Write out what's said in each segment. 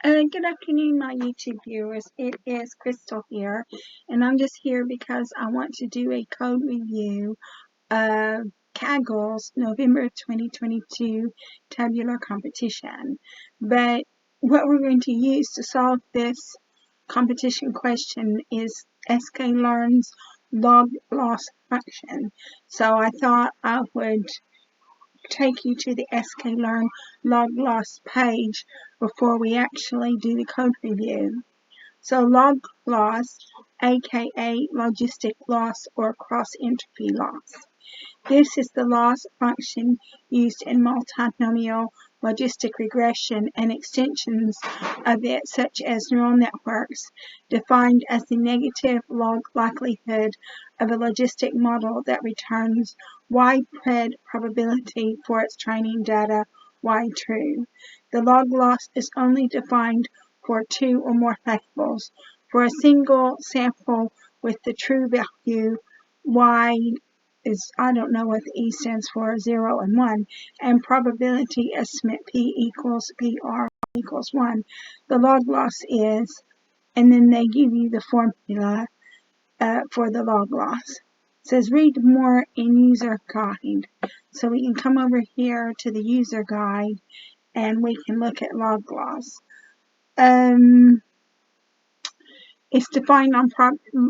Good afternoon, my YouTube viewers. It is Crystal here, and I'm just here because I want to do a code review of Kaggle's November 2022 tabular competition. But what we're going to use to solve this competition question is sklearn's log loss function. So I thought I would take you to the sklearn log loss page before we actually do the code review. So log loss, aka logistic loss or cross-entropy loss. This is the loss function used in multinomial logistic regression and extensions of it, such as neural networks, defined as the negative log likelihood of a logistic model that returns widespread probability for its training data Y true. The log loss is only defined for two or more fables. For a single sample with the true value Y is, I don't know what the E stands for, 0 and 1, and probability estimate P equals PR equals 1. The log loss is, and then they give you the formula for the log loss. It says read more in user guide. So we can come over here to the user guide and we can look at log loss. It's defined on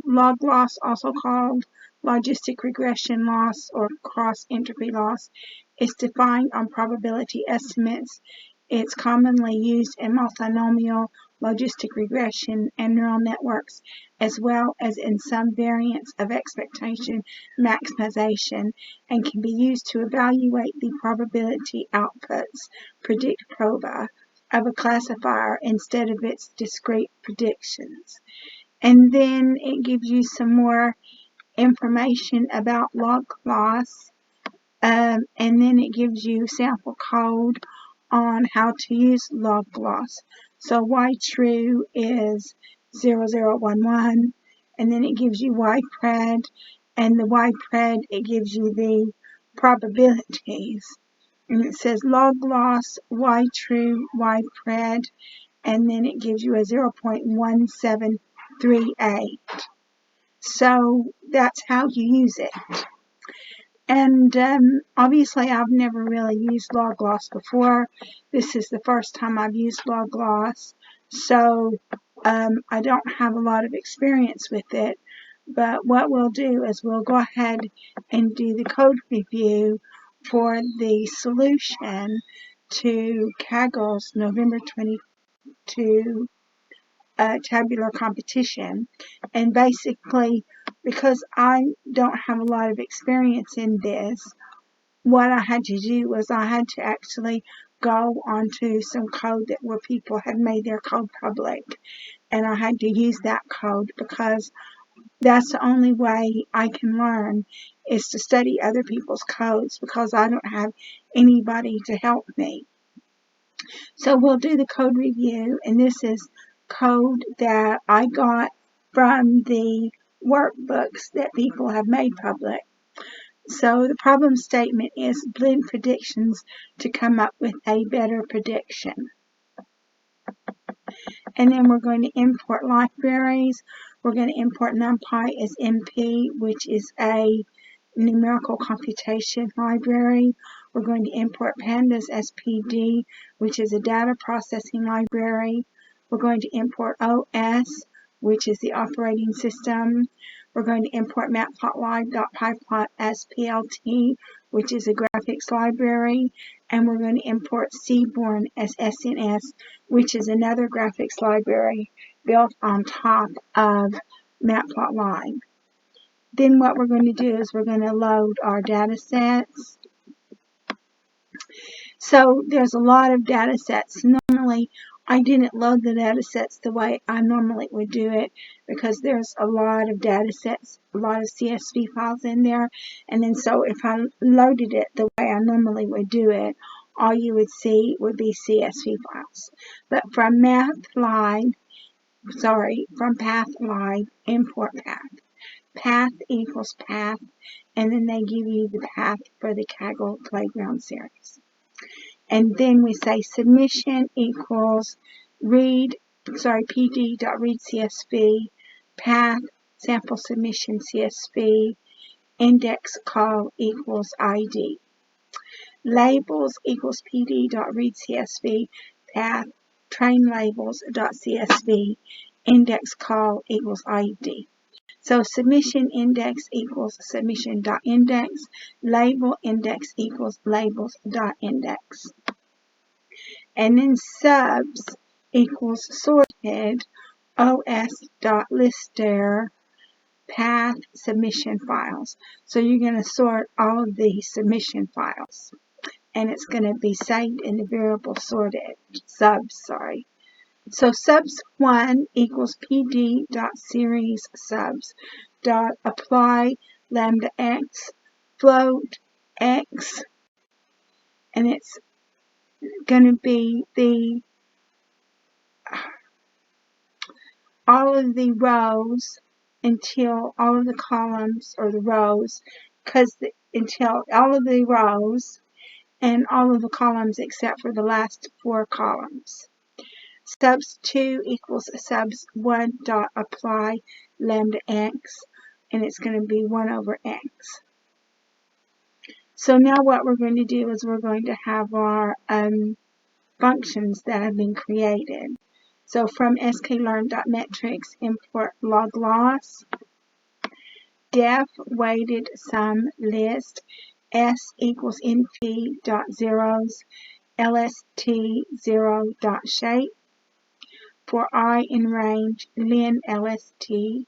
log loss, also called logistic regression loss or cross-entropy loss. It's defined on probability estimates. It's commonly used in multinomial logistic regression and neural networks, as well as in some variants of expectation maximization, and can be used to evaluate the probability outputs, predict prova, of a classifier instead of its discrete predictions. And then it gives you some more information about log loss, and then it gives you sample code on how to use log loss. So Y true is 0011, and then it gives you Y pred, and the Y pred, it gives you the probabilities. And it says log loss, Y true, Y pred, and then it gives you a 0.1738. So that's how you use it. And obviously I've never really used log loss before. This is the first time I've used log loss. So I don't have a lot of experience with it. But what we'll do is we'll go ahead and do the code review for the solution to Kaggle's November 22 tabular competition. And basically, because I don't have a lot of experience in this, what I had to do was I had to actually go onto some code that where people had made their code public, and I had to use that code because that's the only way I can learn is to study other people's codes, because I don't have anybody to help me. So we'll do the code review, and this is code that I got from the workbooks that people have made public. So the problem statement is blend predictions to come up with a better prediction. And then we're going to import libraries. We're going to import NumPy as NP, which is a numerical computation library. We're going to import pandas as PD, which is a data processing library. We're going to import OS, which is the operating system. We're going to import matplotlib.pyplot as PLT, which is a graphics library. And we're going to import Seaborn as SNS, which is another graphics library built on top of matplotlib. Then what we're going to do is we're going to load our data sets. So there's a lot of data sets. Normally, I didn't load the data sets the way I normally would do it, because there's a lot of data sets, a lot of CSV files in there. And then so if I loaded it the way I normally would do it, all you would see would be CSV files. But from from pathlib, import path. Path equals path, and then they give you the path for the Kaggle Playground series. And then we say submission equals pd.read.csv, path sample submission CSV, index call equals ID. Labels equals pd.read.csv, path train labels.csv, index call equals ID. So submission index equals submission.index, label index equals labels.index. And then subs equals sorted os.lister path submission files. So you're going to sort all of the submission files, and it's going to be saved in the variable sorted subs. So subs 1 equals pd.series subs dot apply lambda x float x, and it's going to be all of the rows until all of the columns, or the rows, until all of the rows and all of the columns except for the last 4 columns. Subs 2 equals subs 1 dot apply lambda x, and it's going to be 1 over x. So now what we're going to do is we're going to have our functions that have been created. So from sklearn.metrics, import log loss, def weighted sum list, s equals np.zeros, lst0.shape, for I in range, len lst,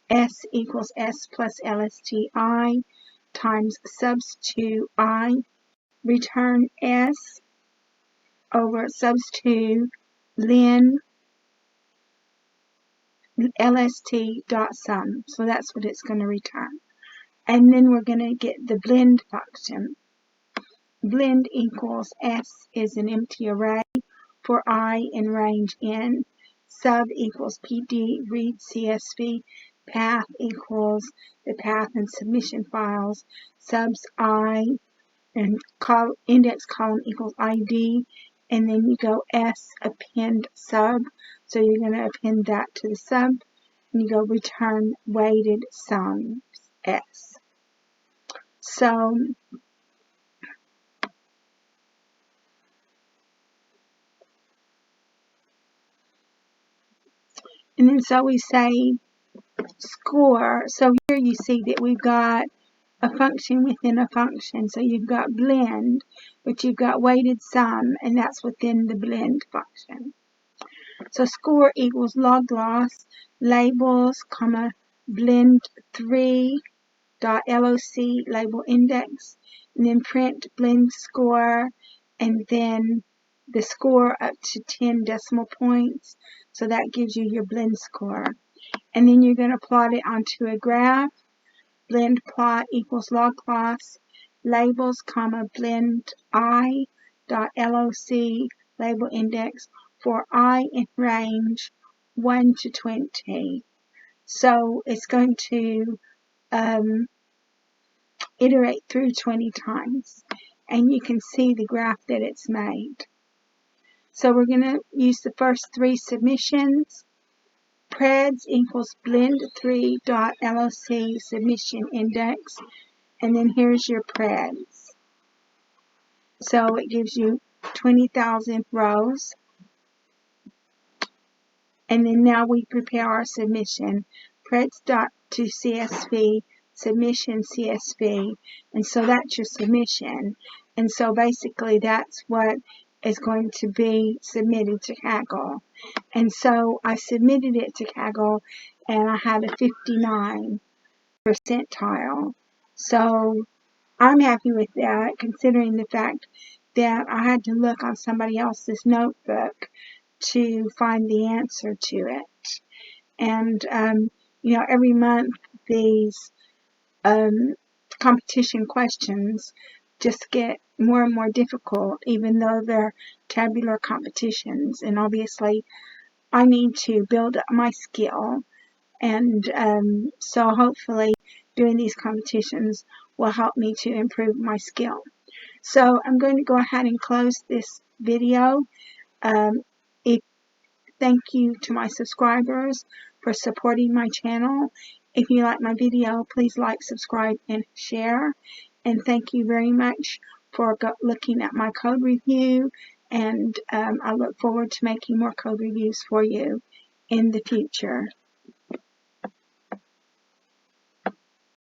s equals s plus lsti times subs 2 I, return s over subs 2 len lst.sum. So that's what it's going to return. And then we're going to get the blend function. Blend equals s is an empty array for I in range n. Sub equals pd read CSV. Path equals the path and submission files. Subs I and index column equals ID. And then you go s append sub. So you're going to append that to the sub. And you go return weighted sums s. So and then so we say score. So here you see that we've got a function within a function. So you've got blend, but you've got weighted sum, and that's within the blend function. So score equals log loss, labels, comma, blend 3 dot loc label index, and then print blend score, and then the score up to 10 decimal points. So that gives you your blend score. And then you're going to plot it onto a graph. Blend plot equals log loss, labels, comma, blend I dot loc label index for I in range 1 to 20. So it's going to iterate through 20 times, and you can see the graph that it's made. So we're going to use the first 3 submissions. Preds equals blend 3 dot loc submission index, and then here's your preds. So it gives you 20,000 rows. And then now we prepare our submission. Preds dot to CSV, submission CSV, and so that's your submission. And so basically that's what is going to be submitted to Kaggle. And so I submitted it to Kaggle, and I had a 59 percentile. So I'm happy with that, considering the fact that I had to look on somebody else's notebook to find the answer to it. And, every month these competition questions just get more and more difficult, even though they're tabular competitions. And obviously I need to build up my skill. And so hopefully doing these competitions will help me to improve my skill. So I'm going to go ahead and close this video. If Thank you to my subscribers for supporting my channel. If you like my video, please like, subscribe, and share. And thank you very much for looking at my code review. And I look forward to making more code reviews for you in the future.